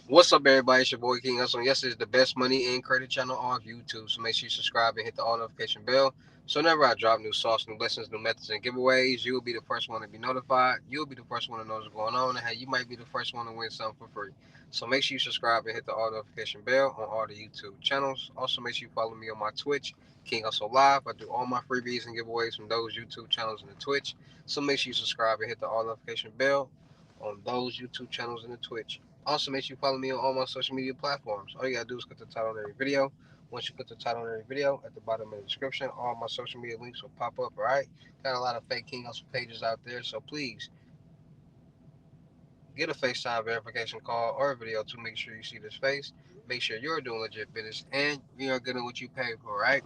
What's up, everybody? It's your boy King Hustle. Yes, it's the best money and credit channel on YouTube. So make sure you subscribe and hit the all notification bell. So whenever I drop new sauce, new lessons, new methods, and giveaways, you will be the first one to be notified. You'll be the first one to know what's going on, and hey, you might be the first one to win something for free. So make sure you subscribe and hit the all notification bell on all the YouTube channels. Also, make sure you follow me on my Twitch, King Hustle Live. I do all my freebies and giveaways from those YouTube channels and the Twitch. So make sure you subscribe and hit the all notification bell on those YouTube channels and the Twitch. Also, make sure you follow me on all my social media platforms. All you gotta do is click the title on every video. Once you click the title on every video, at the bottom of the description, all my social media links will pop up. All right. Got a lot of fake King Hustle pages out there, so please get a FaceTime verification call or a video to make sure you see this face. Make sure you're doing legit business and you're getting what you pay for, right?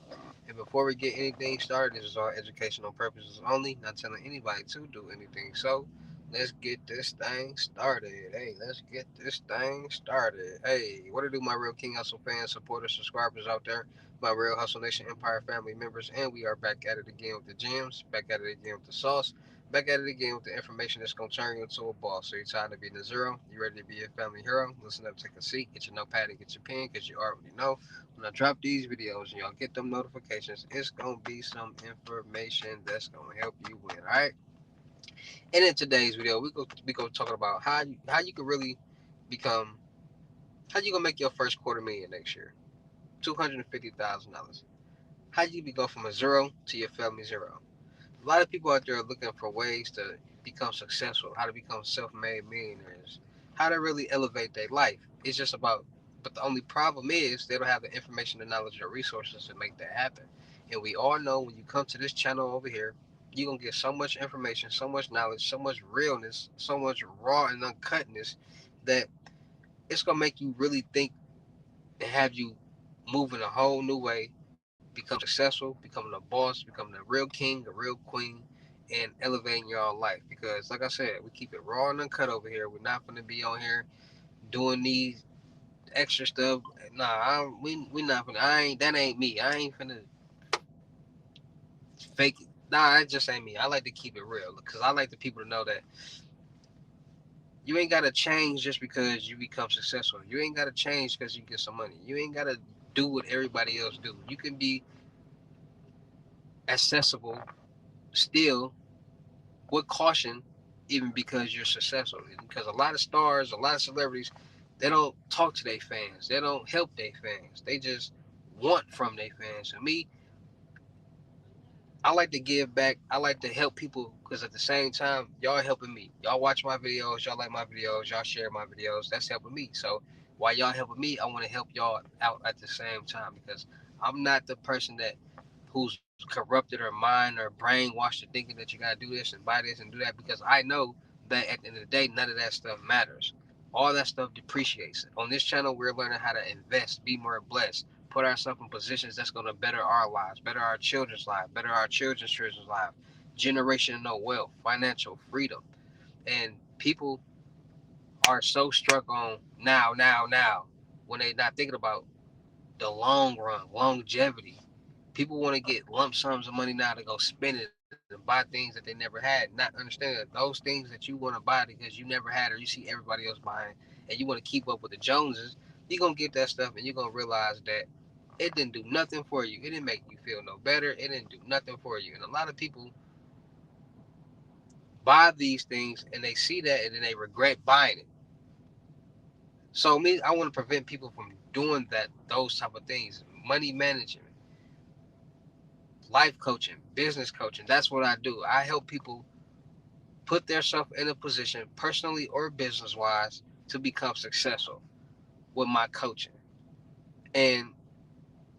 And before we get anything started, this is all educational purposes only, not telling anybody to do anything. So let's get this thing started. Hey, let's get this thing started. Hey, what to do, my real King Hustle fans, supporters, subscribers out there, my real Hustle Nation Empire family members, and we are back at it again with the gems, back at it again with the sauce. Back at it again with the information that's going to turn you into a boss. So you're tired of being a zero? You ready to be a family hero? Listen up, take a seat, get your notepad and get your pen because you already know when I drop these videos and y'all get them notifications, it's going to be some information that's going to help you win, all right? And in today's video, we go talking about how you can really become, how you going to make your first quarter million next year, $250,000. How you be go from a zero to your family zero. A lot of people out there are looking for ways to become successful, how to become self-made millionaires, how to really elevate their life. It's just about, but the only problem is they don't have the information, the knowledge, or resources to make that happen. And we all know when you come to this channel over here, you're gonna get so much information, so much knowledge, so much realness, so much raw and uncutness that it's gonna make you really think and have you move in a whole new way, become successful, becoming a boss, becoming a real king, a real queen, and elevating your life. Because, like I said, we keep it raw and uncut over here. We're not going to be on here doing these extra stuff. Nah, we not finna. I ain't that ain't me. I ain't finna fake it. Nah, that just ain't me. I like to keep it real because I like the people to know that you ain't gotta change just because you become successful. You ain't gotta change because you get some money. You ain't gotta do what everybody else do. You can be accessible still with caution, even because you're successful. Because a lot of stars, a lot of celebrities, they don't talk to their fans. They don't help their fans. They just want from their fans. And me, I like to give back. I like to help people because at the same time, y'all helping me. Y'all watch my videos. Y'all like my videos. Y'all share my videos. That's helping me. So while y'all helping me, I want to help y'all out at the same time because I'm not the person that who's corrupted her mind or brainwashed to thinking that you gotta do this and buy this and do that because I know that at the end of the day, none of that stuff matters. All that stuff depreciates. On this channel, we're learning how to invest, be more blessed, put ourselves in positions that's gonna better our lives, better our children's lives, better our children's lives, generational wealth, financial freedom. And people are so struck on now, when they're not thinking about the long run, longevity. People want to get lump sums of money now to go spend it and buy things that they never had, not understanding that those things that you want to buy because you never had or you see everybody else buying and you want to keep up with the Joneses, you're going to get that stuff and you're going to realize that it didn't do nothing for you. It didn't make you feel no better. It didn't do nothing for you. And a lot of people buy these things and they see that and then they regret buying it. So me, I want to prevent people from doing that, those type of things. Money management, life coaching, business coaching. That's what I do. I help people put themselves in a position, personally or business wise, to become successful with my coaching. And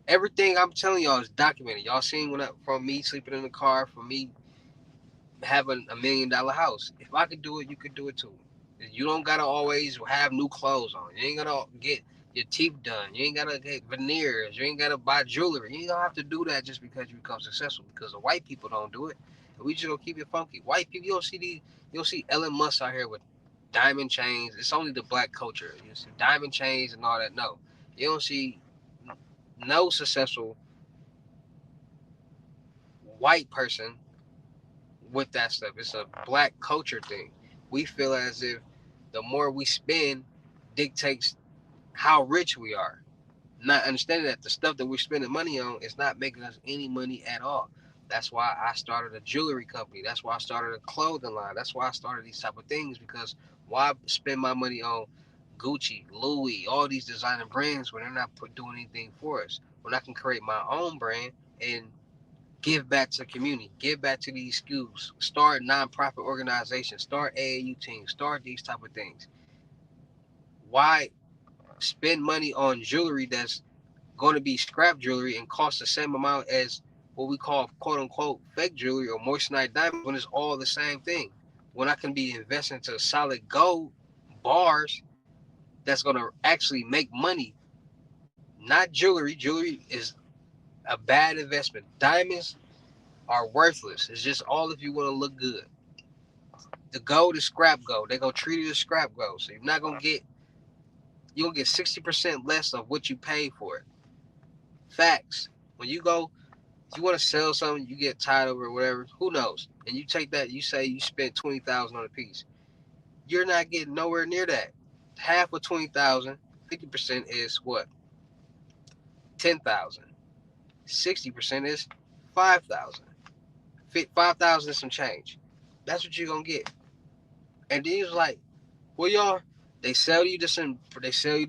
everything I'm telling y'all is documented. Y'all seen from me sleeping in the car, from me having $1 million house. If I could do it, you could do it too. You don't gotta always have new clothes on. You ain't gotta get your teeth done. You ain't gotta get veneers. You ain't gotta buy jewelry. You don't have to do that just because you become successful. Because the white people don't do it. And we just gonna keep it funky. White people, you don't see Elon Musk out here with diamond chains. It's only the black culture. You see diamond chains and all that. No, you don't see no successful white person with that stuff. It's a black culture thing. We feel as if the more we spend dictates how rich we are, not understanding that the stuff that we're spending money on is not making us any money at all. That's why I started a jewelry company. That's why I started a clothing line. That's why I started these type of things, because why spend my money on Gucci, Louis, all these designer brands when they're not doing anything for us? When I can create my own brand and give back to the community, give back to these schools, start nonprofit organizations, start AAU teams, start these type of things. Why spend money on jewelry that's going to be scrap jewelry and cost the same amount as what we call quote unquote fake jewelry or moissanite diamonds when it's all the same thing? When I can be investing into solid gold bars that's going to actually make money, not jewelry. Jewelry is a bad investment. Diamonds are worthless. It's just all if you want to look good. The gold is scrap gold. They're gonna treat it as scrap gold. So you're gonna get 60% less of what you paid for it. Facts. When you go, you want to sell something, you get tired of it or whatever, who knows? And you take that, you say you spent 20,000 on a piece. You're not getting nowhere near that. Half of 20,000, 50% is what? 10,000. 60% is 5,000. 5,000 is some change. That's what you're gonna get. And then it's like, well, y'all, they sell you this dream, they sell you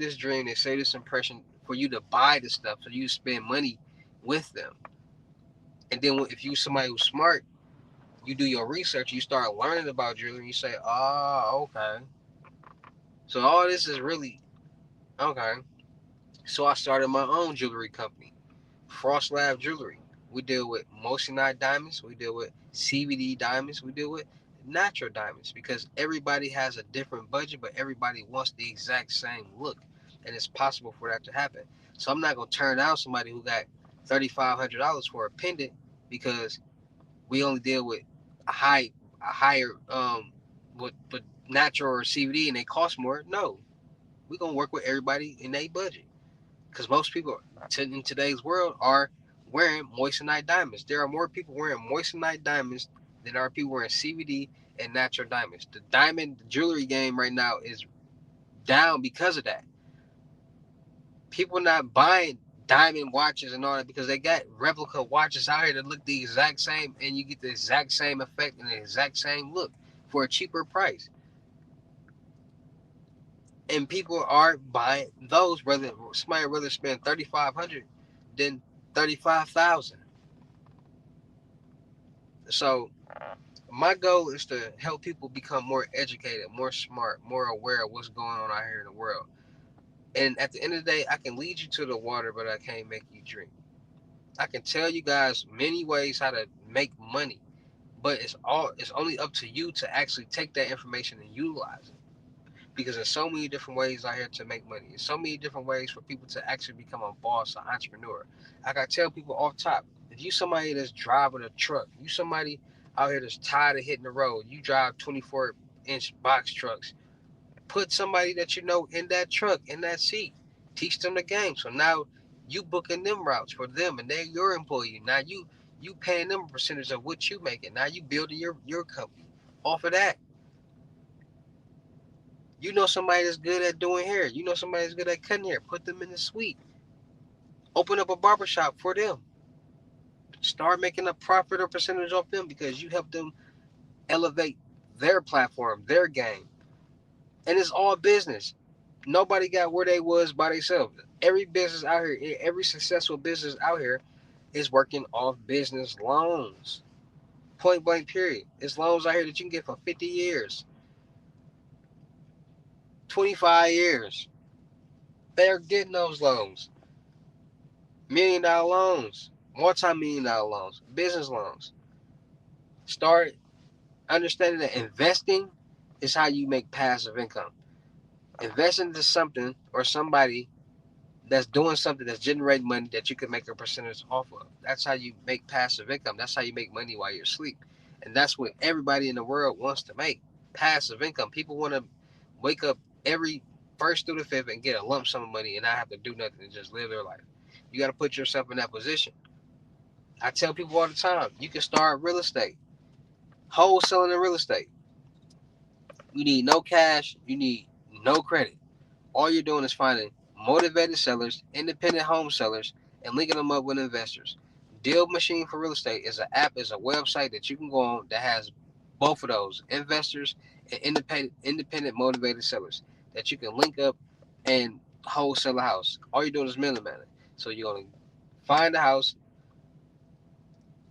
this impression for you to buy this stuff, so you spend money with them. And then if you somebody who's smart, you do your research, you start learning about jewelry, and you say, oh, okay. So all this is really okay. So I started my own jewelry company, Frost Lab Jewelry. We deal with moissanite diamonds, we deal with CVD diamonds, we deal with natural diamonds, because everybody has a different budget, but everybody wants the exact same look, and it's possible for that to happen. So I'm not gonna turn down somebody who got $3,500 for a pendant because we only deal with a higher with natural or CBD and they cost more. No, we're gonna work with everybody in their budget, because most people in today's world are wearing moissanite diamonds. There are more people wearing moissanite diamonds than there are people wearing CBD and natural diamonds. The diamond jewelry game right now is down because of that. People are not buying diamond watches and all that because they got replica watches out here that look the exact same, and you get the exact same effect and the exact same look for a cheaper price. And people are buying those, whether somebody rather spend 3,500 than 35,000. So my goal is to help people become more educated, more smart, more aware of what's going on out here in the world. And at the end of the day, I can lead you to the water, but I can't make you drink. I can tell you guys many ways how to make money, but it's only up to you to actually take that information and utilize it. Because there's so many different ways out here to make money. There's so many different ways for people to actually become a boss, an entrepreneur. Like I tell people off top, if you somebody that's driving a truck, you somebody out here that's tired of hitting the road, you drive 24-inch box trucks, put somebody that you know in that truck, in that seat. Teach them the game. So now you booking them routes for them and they're your employee. Now you paying them a percentage of what you making. Now you building your company off of that. You know somebody that's good at doing hair. You know somebody that's good at cutting hair. Put them in the suite. Open up a barbershop for them. Start making a profit or percentage off them because you help them elevate their platform, their game. And it's all business. Nobody got where they was by themselves. Every business out here, every successful business out here is working off business loans. Point blank period. It's loans out here that you can get for 50 years, 25 years. They're getting those loans. $1 million loans, multi-million dollar loans, business loans. Start understanding that investing is how you make passive income. Invest into something or somebody that's doing something that's generating money that you can make a percentage off of. That's how you make passive income. That's how you make money while you're asleep. And that's what everybody in the world wants to make, passive income. People want to wake up every first through the fifth and get a lump sum of money and not have to do nothing and just live their life. You got to put yourself in that position. I tell people all the time, you can start real estate, wholesaling in real estate. You need no cash, you need no credit. All you're doing is finding motivated sellers, independent home sellers, and linking them up with investors. Deal Machine for Real Estate is an app, is a website that you can go on that has both of those investors and independent motivated sellers that you can link up and wholesale a house. All you're doing is middleman. So you're gonna find a house,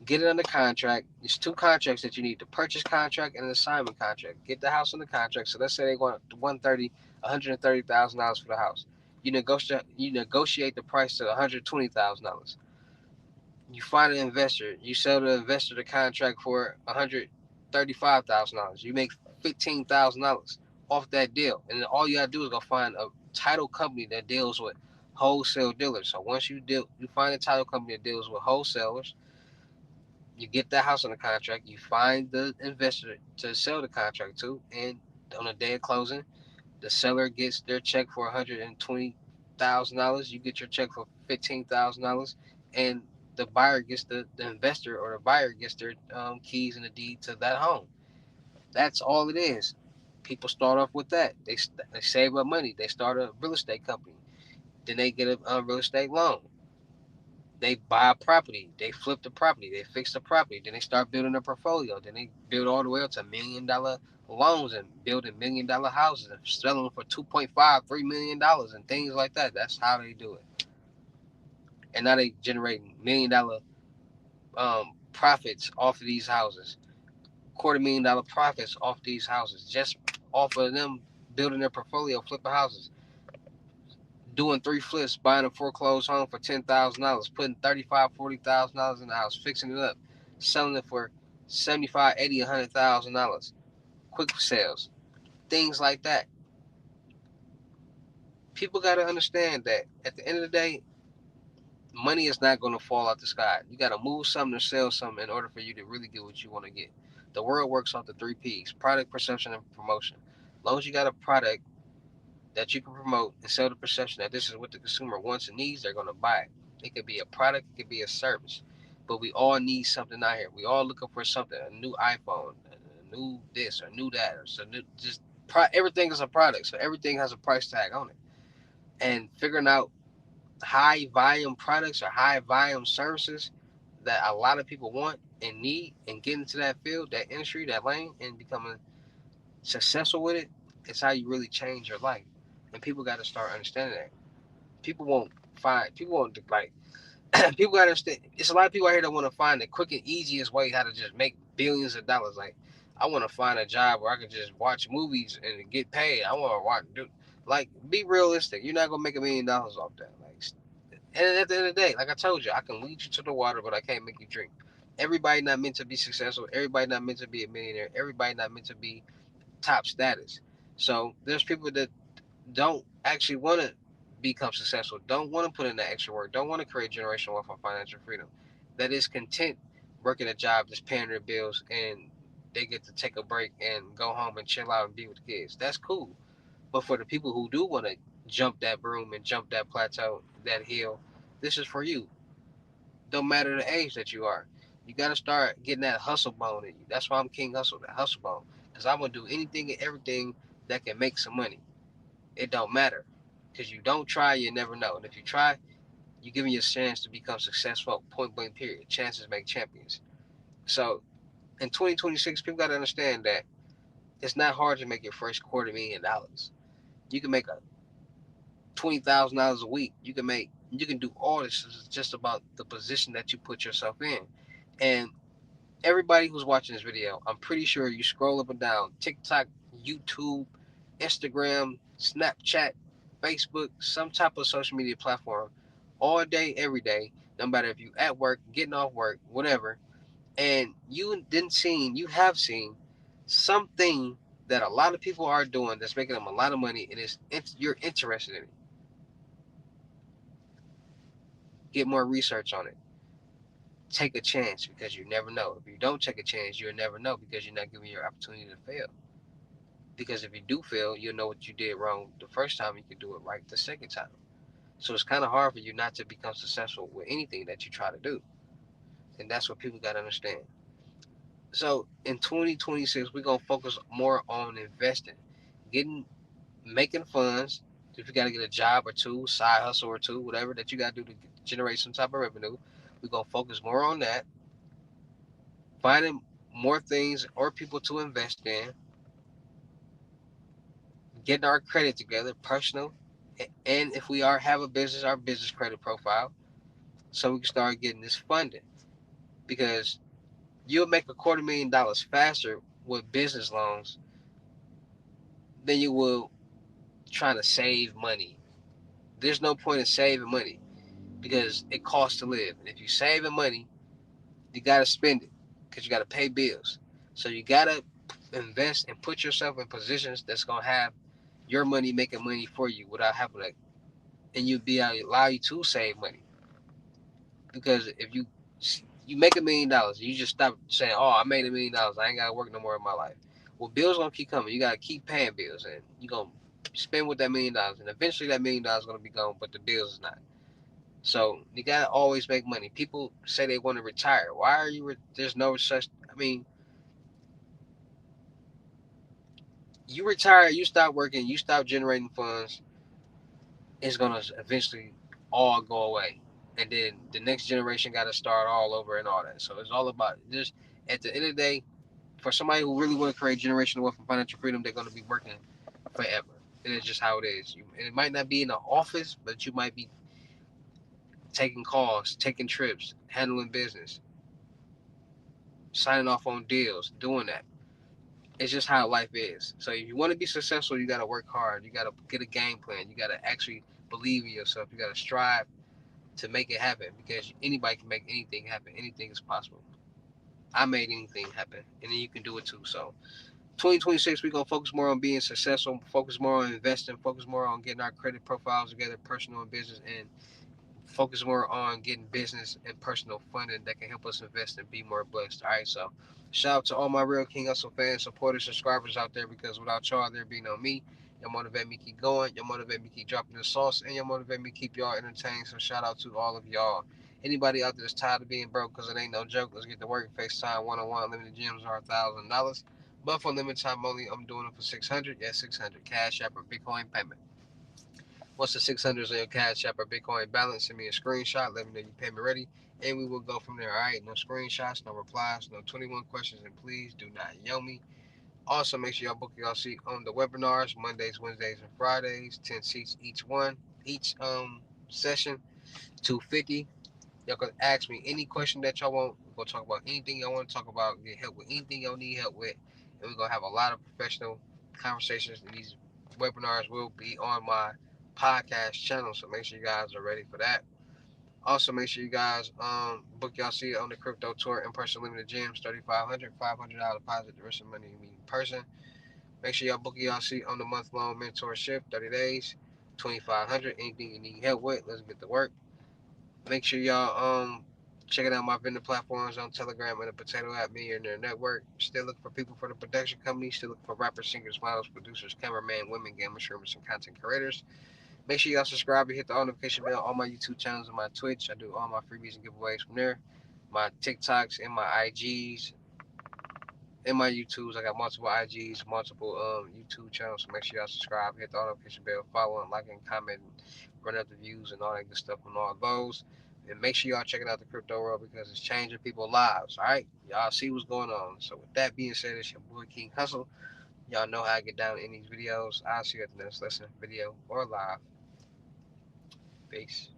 get it under contract. There's two contracts that you need: the purchase contract and an assignment contract. Get the house under contract. So let's say they want 130, $130,000 for the house. You negotiate the price to $120,000. You find an investor. You sell the investor the contract for $135,000. You make $15,000 off that deal, and then all you gotta do is go find a title company that deals with wholesale dealers. So once you find a title company that deals with wholesalers. You get that house on the contract. You find the investor to sell the contract to, and on the day of closing, the seller gets their check for $120,000. You get your check for $15,000, and the buyer gets the investor or the buyer gets their keys and the deed to that home. That's all it is. People start off with that. They save up money. They start a real estate company. Then they get a real estate loan. They buy a property, they flip the property, they fix the property, then they start building a portfolio, then they build all the way up to $1 million loans and building $1 million houses and selling them for 2.5, $3 million and things like that. That's how they do it. And now they generating $1 million profits off of these houses, $250,000 profits off these houses, just off of them building their portfolio, flipping houses, doing three flips, buying a foreclosed home for $10,000, putting $35,000, $40,000 in the house, fixing it up, selling it for 75, 80, $100,000. Quick sales, things like that. People got to understand that at the end of the day, money is not going to fall out the sky. You got to move something or sell something in order for you to really get what you want to get. The world works off the three P's: product, perception, and promotion. As long as you got a product that you can promote and sell the perception that this is what the consumer wants and needs, they're going to buy it. It could be a product, it could be a service. But we all need something out here. We all looking for something, a new iPhone, a new this or new that, or so new, just everything is a product. So everything has a price tag on it. And figuring out high volume products or high volume services that a lot of people want and need and get into that field, that industry, that lane, and becoming successful with it, it's how you really change your life. And people got to start understanding that. People won't like people got to understand. It's a lot of people out here that want to find the quick and easiest way how to just make billions of dollars. Like, I want to find a job where I can just watch movies and get paid. I want to like, be realistic. You're not gonna make $1 million off that. Like, and at the end of the day, like I told you, I can lead you to the water, but I can't make you drink. Everybody not meant to be successful. Everybody not meant to be a millionaire. Everybody not meant to be top status. So there's people that don't actually want to become successful, don't want to put in the extra work, don't want to create generational wealth or financial freedom, that is content working a job that's paying their bills and they get to take a break and go home and chill out and be with the kids. That's cool. But for the people who do want to jump that broom and jump that plateau, that hill, this is for you. Don't matter the age that you are. You got to start getting that hustle bone in you. That's why I'm King Hustle, that hustle bone. Because I'm going to do anything and everything that can make some money. It don't matter. Because you don't try, you never know. And if you try, you're giving your chance to become successful, point blank, period. Chances make champions. So in 2026, people got to understand that it's not hard to make your first $250,000. You can make a $20,000 a week. You can do all this. It's just about the position that you put yourself in. And everybody who's watching this video, I'm pretty sure you scroll up and down TikTok, YouTube, Instagram, Snapchat, Facebook, some type of social media platform all day, every day, no matter if you at work, getting off work, whatever, and you have seen something that a lot of people are doing that's making them a lot of money, and you're interested in it. Get more research on it. Take a chance because you never know. If you don't take a chance, you'll never know because you're not giving your opportunity to fail. Because if you do fail, you'll know what you did wrong the first time. You can do it right the second time. So it's kind of hard for you not to become successful with anything that you try to do. And that's what people got to understand. So in 2026, we're going to focus more on investing, getting, making funds, If you got to get a job or two, side hustle or two, whatever that you got to do to generate some type of revenue, we're going to focus more on that. Finding more things or people to invest in, getting our credit together, personal, and if we are have a business, our business credit profile, so we can start getting this funding. Because you'll make $250,000 faster with business loans than you will trying to save money. There's no point in saving money because it costs to live. And if you're saving money, you got to spend it because you got to pay bills. So you got to invest and put yourself in positions that's going to have your money making money for you without having to, and you'll be able to allow you to save money. Because if you make $1,000,000, you just stop saying, "Oh, I made $1,000,000. I ain't gotta work no more in my life." Well, bills gonna keep coming. You gotta keep paying bills, and you gonna spend with that $1,000,000, and eventually that $1,000,000 is gonna be gone, but the bills is not. So you gotta always make money. People say they want to retire. Why are you? There's no such. I mean, you retire, you stop working, you stop generating funds. It's gonna eventually all go away, and then the next generation got to start all over and all that. So it's all about just at the end of the day, for somebody who really want to create generational wealth and financial freedom, they're going to be working forever. It is just how it is. And it might not be in the office, but you might be taking calls, taking trips, handling business, signing off on deals, doing that. It's just how life is. So if you want to be successful, you got to work hard. You got to get a game plan. You got to actually believe in yourself. You got to strive to make it happen because anybody can make anything happen. Anything is possible. I made anything happen, and then you can do it too. So 2026, we're gonna focus more on being successful, focus more on investing, focus more on getting our credit profiles together, personal and business, and focus more on getting business and personal funding that can help us invest and be more blessed. All right, so shout out to all my Real King Hustle fans, supporters, subscribers out there because without y'all, there be no me. Y'all motivate me keep going. Y'all motivate me keep dropping the sauce, and y'all motivate me keep y'all entertained. So shout out to all of y'all. Anybody out there that's tired of being broke because it ain't no joke, let's get to work. FaceTime one-on-one. Limited gyms are $1,000, but for limited time only, I'm doing it for 600. Yeah, 600 cash app or Bitcoin payment. Once the 600 on your Cash App or Bitcoin balance, send me a screenshot. Let me know you payment ready, and we will go from there. All right, no screenshots, no replies, no 21 questions, and please do not yell me. Also, make sure y'all book y'all seat on the webinars Mondays, Wednesdays, and Fridays. 10 seats each one, each session, 250. Y'all can ask me any question that y'all want. We're gonna talk about anything y'all want to talk about. Get help with anything y'all need help with, and we're gonna have a lot of professional conversations. And these webinars will be on my podcast channel, so make sure you guys are ready for that. Also, make sure you guys book y'all seat on the crypto tour in person limited gyms, 3,500, $500 deposit, the rest of the money you meet in person. Make sure y'all book y'all seat on the month long mentorship, 30 days, 2,500. Anything you need help with, let's get to work. Make sure y'all checking out my vendor platforms on Telegram and the Potato App Millionaire Network. Still looking for people for the production company. Still looking for rappers, singers, models, producers, cameraman, women, gamers, streamers, and content creators. Make sure y'all subscribe and hit the all notification bell on my YouTube channels and my Twitch. I do all my freebies and giveaways from there. My TikToks and my IGs and my YouTubes. I got multiple IGs, multiple YouTube channels. So make sure y'all subscribe, hit the all notification bell, follow, and like and comment, and run up the views and all that good stuff on all those. And make sure y'all checking out the crypto world because it's changing people's lives. All right, y'all see what's going on. So with that being said, it's your boy King Hustle. Y'all know how I get down in these videos. I'll see you at the next lesson, video, or live. Peace.